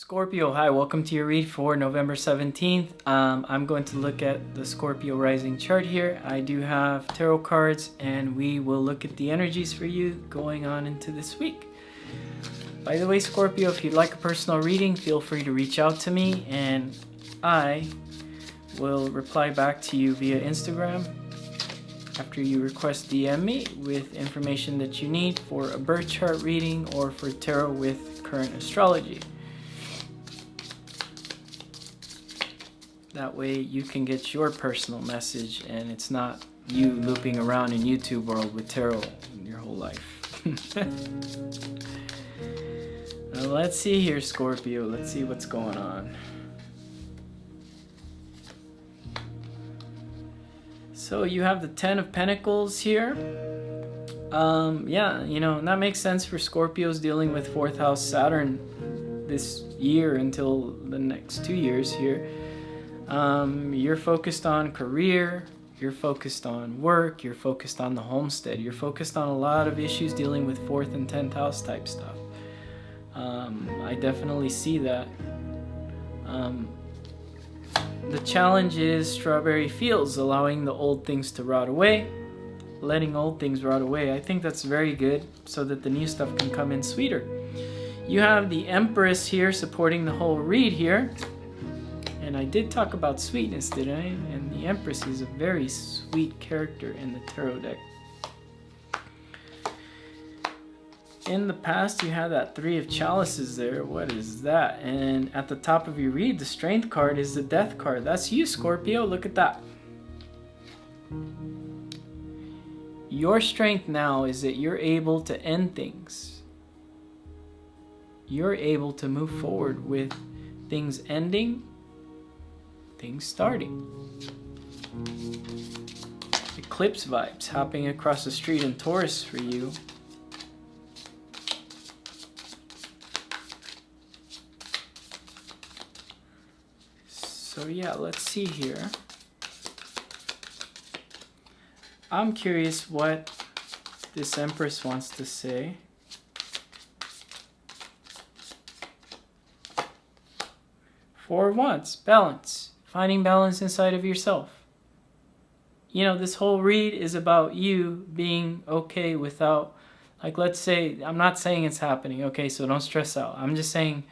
Scorpio, hi, welcome to your read for November 17th. I'm going to look at the Scorpio rising chart here. I do have tarot cards and we will look at the energies for you going on into this week. By the way, Scorpio, if you'd like a personal reading, feel free to reach out to me and I will reply back to you via Instagram after you request DM me with information that you need for a birth chart reading or for tarot with current astrology. That way you can get your personal message and it's not you looping around in YouTube world with tarot your whole life. Now let's see here, Scorpio. Let's see what's going on. So you have the Ten of Pentacles here. Yeah, that makes sense for Scorpios dealing with 4th house Saturn this year until the next 2 years here. You're focused on career, you're focused on work, you're focused on the homestead, you're focused on a lot of issues dealing with 4th and 10th house type stuff. I definitely see that. The challenge is strawberry fields, allowing the old things to rot away, letting old things rot away. I think that's very good so that the new stuff can come in sweeter. You have the Empress here supporting the whole read here. And I did talk about sweetness, didn't I? And the Empress is a very sweet character in the tarot deck. In the past, you had that Three of Chalices there. What is that? And at the top of your read, the Strength card is the Death card. That's you, Scorpio. Look at that. Your strength now is that you're able to end things. You're able to move forward with things ending, things starting. Eclipse vibes hopping across the street in Taurus for you. So yeah, let's see here. I'm curious what this Empress wants to say. Four of Wands, balance. Finding balance inside of yourself. This whole read is about you being okay without, like, let's say, I'm not saying it's happening, okay, so don't stress out. I'm just saying,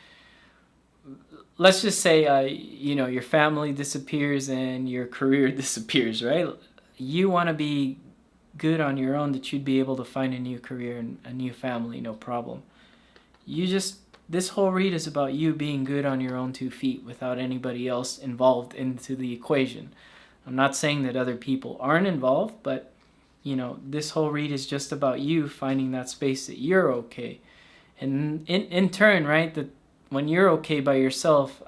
let's just say, your family disappears and your career disappears, right? You want to be good on your own that you'd be able to find a new career and a new family, no problem. This whole read is about you being good on your own 2 feet without anybody else involved into the equation. I'm not saying that other people aren't involved, but this whole read is just about you finding that space that you're okay. And in turn, right, that when you're okay by yourself,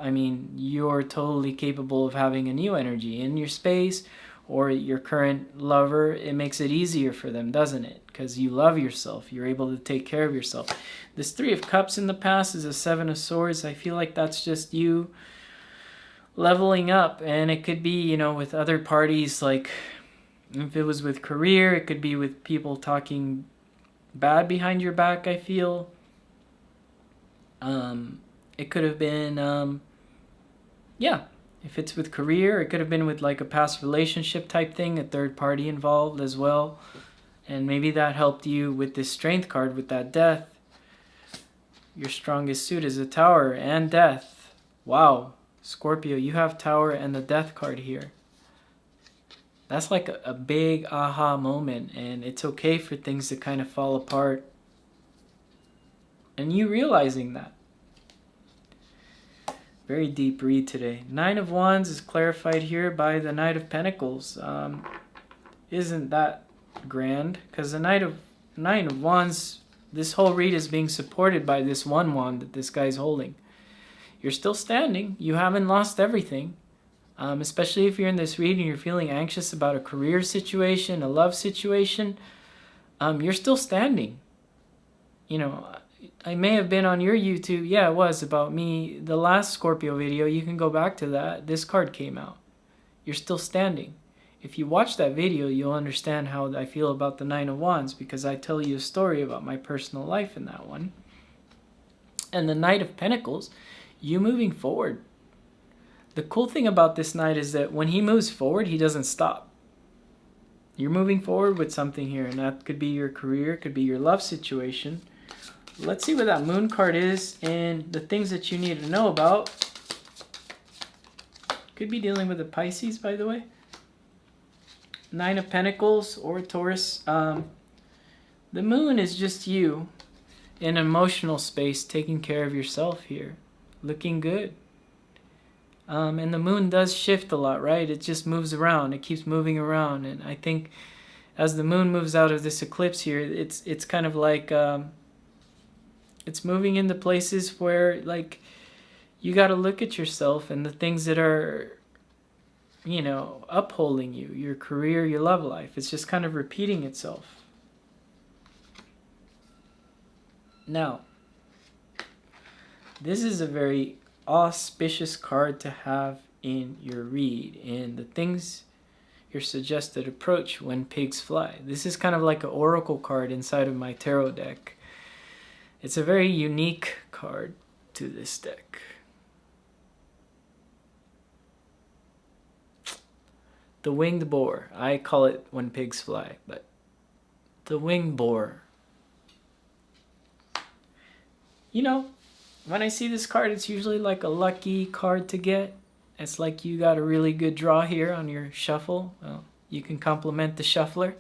you're totally capable of having a new energy in your space or your current lover. It makes it easier for them, doesn't it? Because you love yourself. You're able to take care of yourself. This Three of Cups in the past is a Seven of Swords. I feel like that's just you leveling up. And it could be, with other parties, like if it was with career, it could be with people talking bad behind your back, I feel. It could have been, if it's with career, it could have been with like a past relationship type thing, a third party involved as well. And maybe that helped you with this Strength card with that Death. Your strongest suit is a Tower and Death. Wow. Scorpio, you have Tower and the Death card here. That's like a big aha moment. And it's okay for things to kind of fall apart. And you realizing that. Very deep read today. Nine of Wands is clarified here by the Knight of Pentacles. Isn't that grand? Because the Nine of Wands, this whole read is being supported by this one wand that this guy's holding. You're still standing. You haven't lost everything. Especially if you're in this read and you're feeling anxious about a career situation, a love situation. You're still standing. I may have been on your YouTube. Yeah, it was about me. The last Scorpio video, you can go back to that. This card came out. You're still standing. If you watch that video, you'll understand how I feel about the Nine of Wands because I tell you a story about my personal life in that one. And the Knight of Pentacles, you moving forward. The cool thing about this Knight is that when he moves forward, he doesn't stop. You're moving forward with something here, and that could be your career, could be your love situation. Let's see what that Moon card is and the things that you need to know about. Could be dealing with a Pisces, by the way. Nine of Pentacles or a Taurus. The Moon is just you in emotional space, taking care of yourself here. Looking good. And the Moon does shift a lot, right? It just moves around. It keeps moving around. And I think as the Moon moves out of this eclipse here, it's kind of like it's moving into places where, like, you got to look at yourself and the things that are, you know, upholding you, your career, your love life. It's just kind of repeating itself. Now, this is a very auspicious card to have in your read, and the things, your suggested approach when pigs fly. This is kind of like an oracle card inside of my tarot deck. It's a very unique card to this deck. The winged boar. I call it when pigs fly, but the winged boar. You know, when I see this card, it's usually like a lucky card to get. It's like you got a really good draw here on your shuffle. Well, you can compliment the shuffler.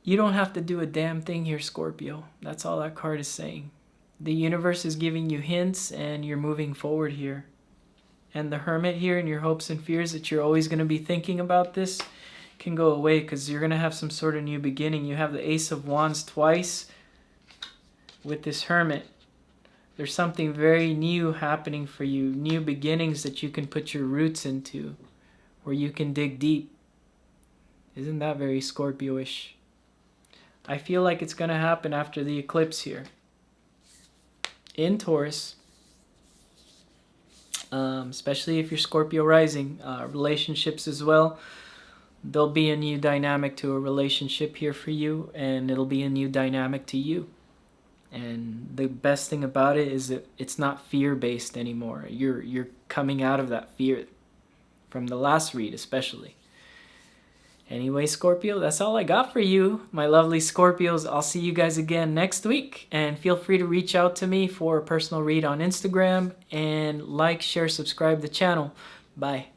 You don't have to do a damn thing here, Scorpio. That's all that card is saying. The universe is giving you hints and you're moving forward here. And the Hermit here and your hopes and fears that you're always going to be thinking about this can go away because you're going to have some sort of new beginning. You have the Ace of Wands twice with this Hermit. There's something very new happening for you. New beginnings that you can put your roots into. Where you can dig deep. Isn't that very Scorpio-ish? I feel like it's going to happen after the eclipse here. In Taurus. Especially if you're Scorpio rising. Relationships as well. There'll be a new dynamic to a relationship here for you. And it'll be a new dynamic to you. And the best thing about it is that it's not fear-based anymore. You're coming out of that fear. From the last read especially. Anyway, Scorpio, that's all I got for you, my lovely Scorpios. I'll see you guys again next week. And feel free to reach out to me for a personal read on Instagram. And like, share, subscribe the channel. Bye.